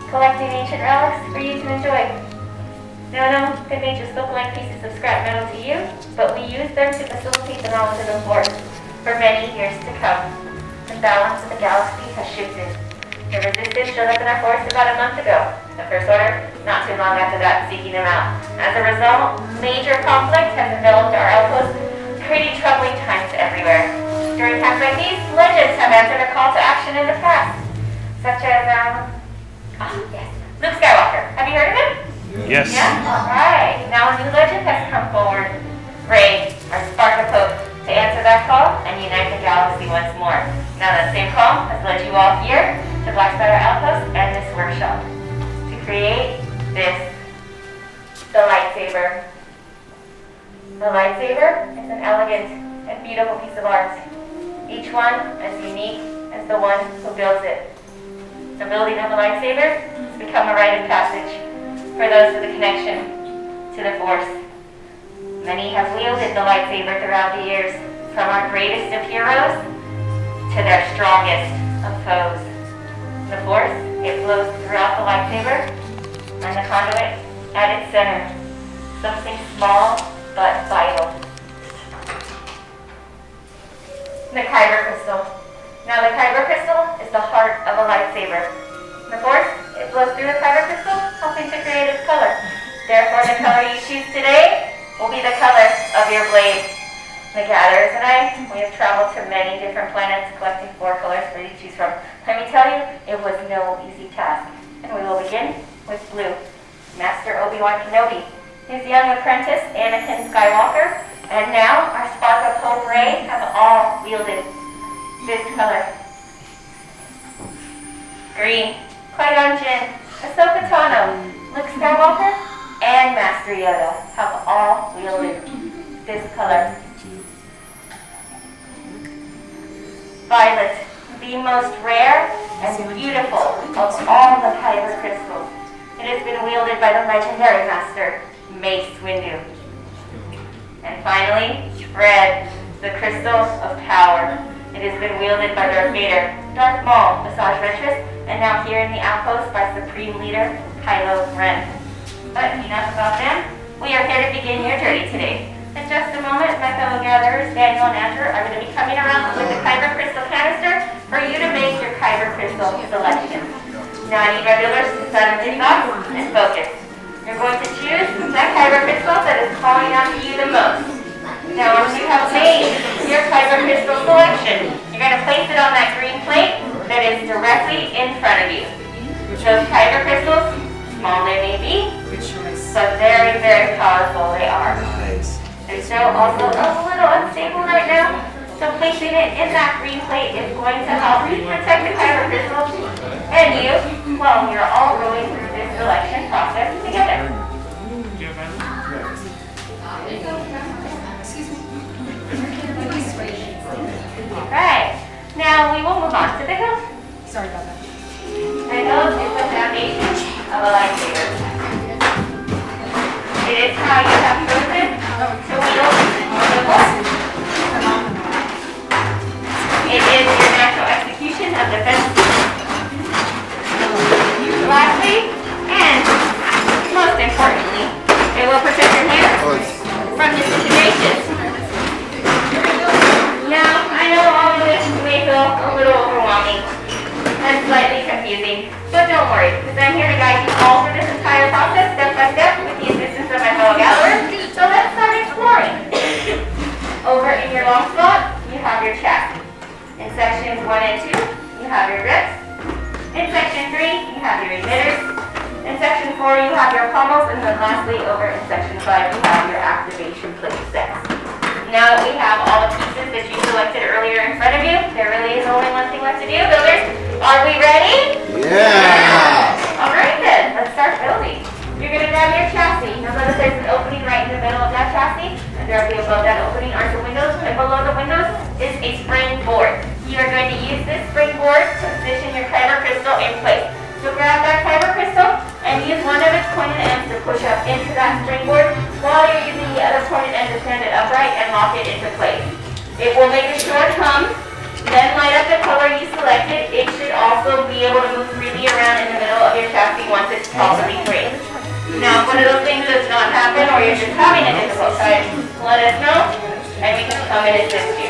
collecting ancient relics for you to enjoy. No, they may just look like pieces of scrap metal to you, but we use them to facilitate the knowledge of the Force for many years to come. The balance of the galaxy has shifted. The Resistance showed up in our force about a month ago. The First Order, not too long after that, seeking them out. As a result, major conflict has enveloped our outpost, creating troubling times everywhere. During times like these, legends have answered a call to action in the past, such as, yes, Luke Skywalker. Have you heard of him? Yes. Yeah? Alright. Now a new legend has come forward. Rey, our spark of hope, to answer that call and unite the galaxy once more. Now that same call has led you all here to Black Spider Outpost and this workshop to create this, the lightsaber. The lightsaber is an elegant and beautiful piece of art, each one as unique as the one who builds it. The building of a lightsaber has become a rite of passage for those with a connection to the Force. Many have wielded the lightsaber throughout the years, from our greatest of heroes to their strongest of foes. The Force, it flows throughout the lightsaber, and the conduit at its center, something small but vital. The Kyber crystal. Now the Kyber crystal is the heart of a lightsaber. The Force, it flows through the Kyber crystal, helping to create its color. Therefore, the color you choose today will be the color of your blade. The gatherers and I, we have traveled to many different planets, collecting 4 colors for you to choose from. Let me tell you, it was no easy task. And we will begin with blue. Master Obi-Wan Kenobi, his young apprentice, Anakin Skywalker, and now our spark of hope, Rey, have all wielded this color. Green. Qui-Gon Jinn, Ahsoka Tano, Luke Skywalker, and Master Yoda have all wielded this color. Violet, the most rare and beautiful of all the Kyber crystals. It has been wielded by the legendary Master Mace Windu. And finally, red, the crystal of power. It has been wielded by Darth Vader, Darth Maul, Asajj Ventress, and now here in the outpost by Supreme Leader Kylo Ren. But enough about them. We are here to begin your journey today. In just a moment, my fellow gatherers, Daniel and Andrew, are going to be coming around with the Kyber crystal canister for you to make your Kyber crystal selection. Now I need my viewers to silently thoughts and focus. You're going to choose that Kyber crystal that is calling out to you the most. Now once you have made your Kyber crystal selection, you're going to place it on that green plate that is directly in front of you. Those Kyber crystals, small they may be, but very, very powerful they are. They're still also a little unstable right now, so placing it in that green plate is going to help you protect the Kyber crystals and you while you're all going through this selection process together. Alright, now we will move on to the hilt. Sorry about that. The hilt is the foundation of a lightsaber. It is how you have chosen to wield the Force. It is your natural execution of defense. Lastly, and most importantly, it will protect your hair from disintegration. Now, I know all of this may feel a little overwhelming and slightly confusing, but don't worry, because I'm here to guide you all through this entire process, step by step, with the assistance of my fellow gatherers. So let's start exploring. Over in your long slot, you have your chassis. In sections 1 and 2, you have your grips. In section 3, you have your emitters. In section 4, you have your pommels, and then lastly, over in section 5, you have your activation plate sets. Now that we have all the pieces that you selected earlier in front of you, there really is only one thing left to do. Builders, are we ready? Yeah! Alright then, let's start building. You're going to grab your chassis. Now notice there's an opening right in the middle of that chassis. And directly above that opening are the windows. And below the windows is a springboard. You are going to use this springboard to position your Kyber crystal in place. So grab that Kyber crystal and use one of its pointed ends to push up into that springboard while you're using the other pointed end to stand it upright and lock it into place. It will make a short hum, then light up the color you selected. It should also be able to move freely around in the middle of your chassis probably great. Now, if one of those things does not happen, or you're just having a difficult time, let us know, and we can come and assist you.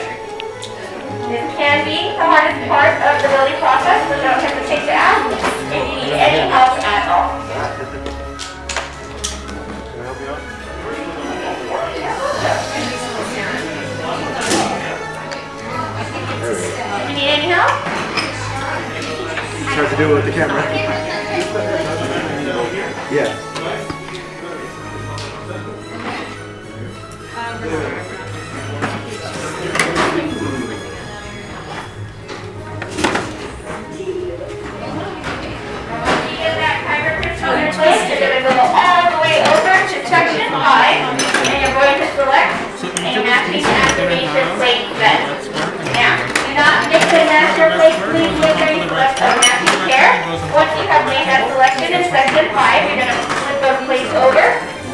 This can be the hardest part of the building process, so don't hesitate to ask if you need any help at all. Do you need any help? It's hard to do it with the camera. Yeah. You're going to go all the way over to section 5, and you're going to select a matching activation plate set. Now, do not mix and match your plate. Please make sure you select a matching pair. Once you have made that selection in section 5, you're going to flip those plates over,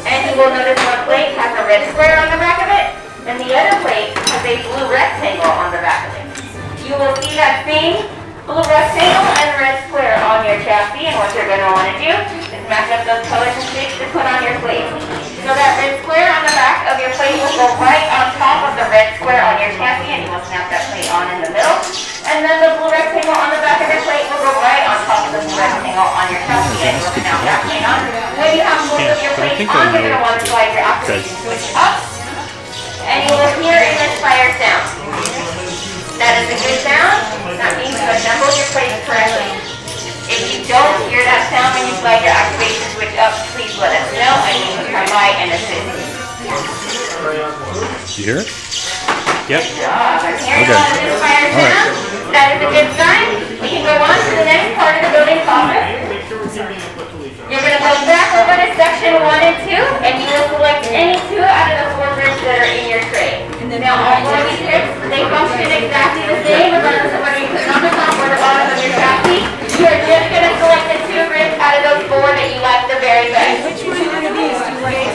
and you will notice one plate has a red square on the back of it, and the other plate has a blue rectangle on the back of it. You will see that same blue rectangle and red square on your chassis, and what you're going to want to do is match up those colors and shapes to put on your plate. So that red square on the back of your plate will go right on top of the red square on your chassis, and you will snap that plate on in the middle. And then the blue rectangle on the back of your plate will go right on top of the blue rectangle on your chassis, and you will snap that plate on. When you have both of your plates on, you're going to want to slide your activation switch up, and you will hear an inspire sound. That is a good sound. That means you assembled your plates correctly. If you don't hear that sound when you slide your activation switch up, please let us know and we can come by and assist. You hear it? Yep. Good job. I'm hearing a lot of inspired sound. That is a good sign. We can go on to the next part of the building process. You're going to go back over to section 1 and 2, and you will select any 2 out of the 4 grips that are in your tray. Now, all 4 of these grips, they function exactly the same, regardless of whether you put it on the top or the bottom of your chassis. You are just going to select the 2 grips out of those 4 that you like the very best. Which one of these do you like?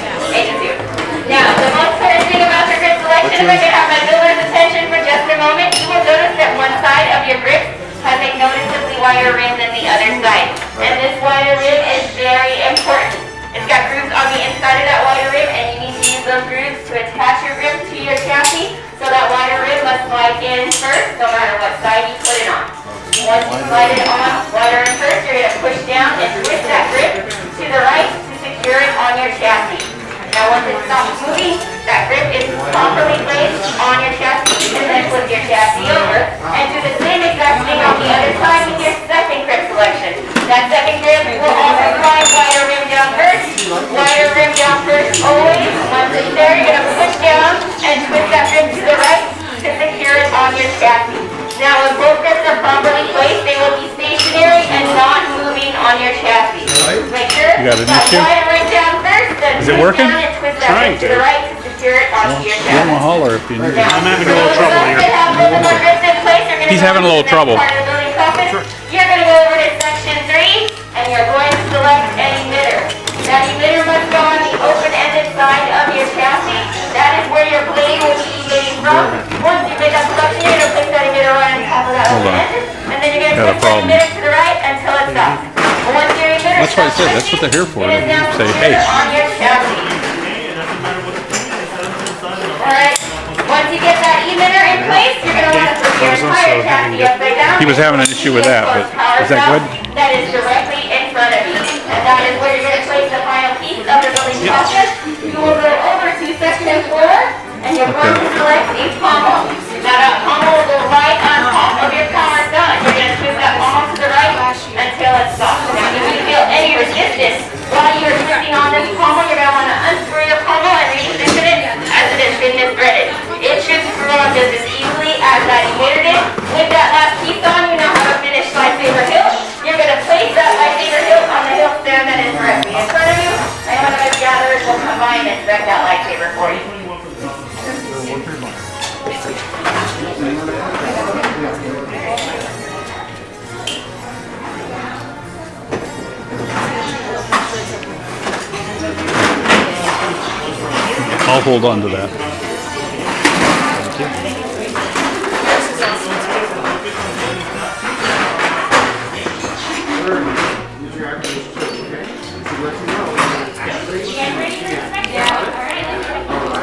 Now, the most important thing about your grip selection, if I can have my builder's attention for just a moment, you will notice that one side of your grip has a noticeably wider rim than the other side. And this wider rim is very important. It's got grooves on the inside of that wider rim, and you need to use those grooves to attach your grip to your chassis, so that wider rim must slide in first, no matter what side you put it on. Once you slide it on wider rim first, you're going to push down and twist that grip to the right to secure it on your chassis. Now once it stops moving, that grip is properly placed on your chassis, and then flip your chassis over, and do the same exact thing on the other side with your second grip selection. That second grip will also slide wider rim down first, wider rim down first always. Once it's there, you're going to push down and twist that grip to the right to secure it on your chassis. Now when both grips are properly placed, they will be stationary and not moving on your chassis. Make sure You got an that issue? wider rim down first, then Is it push working? down and twist that Trying grip to the to. right to secure it onto your Give him a chassis. holler if you need it. I'm having a little trouble here. He's having a little trouble. You're going to go over to section 3, and you're going to select an emitter. That emitter must go on the open-ended side of your chassis. That is where your blade will be emitting from. Once you make that selection, you're going to place that emitter right on top of that Hold on. open-ended, and then you're going to Got a push that problem. emitter to the right until it stops. Once your emitter That's why I stops said, that's what they're here for. it is now Say, secured hey. on your chassis. Alright, once you get that emitter in place, you're going to want to put your entire chassis upside down. He was having an issue with that, but is that good? That is directly in front of you. And that is where you're going to place the final piece of the building process. You will go over to section 4, and you're going to select a pommel. Now that pommel will go right on top of your power gun. You're going to twist that pommel to the right until it stops. Now if you feel any resistance while you're twisting on this pommel, you're going to want to unscrew your pommel and reposition it as it has been misthreaded. It should screw on just as easily as that emitter did. With that last piece on, you now have a finished lightsaber hilt. You're going to place that lightsaber hilt on the hilt stand that is directly in front of you, and one of the gatherers will come by and inspect that lightsaber for you. I'll hold on to that. Let you know.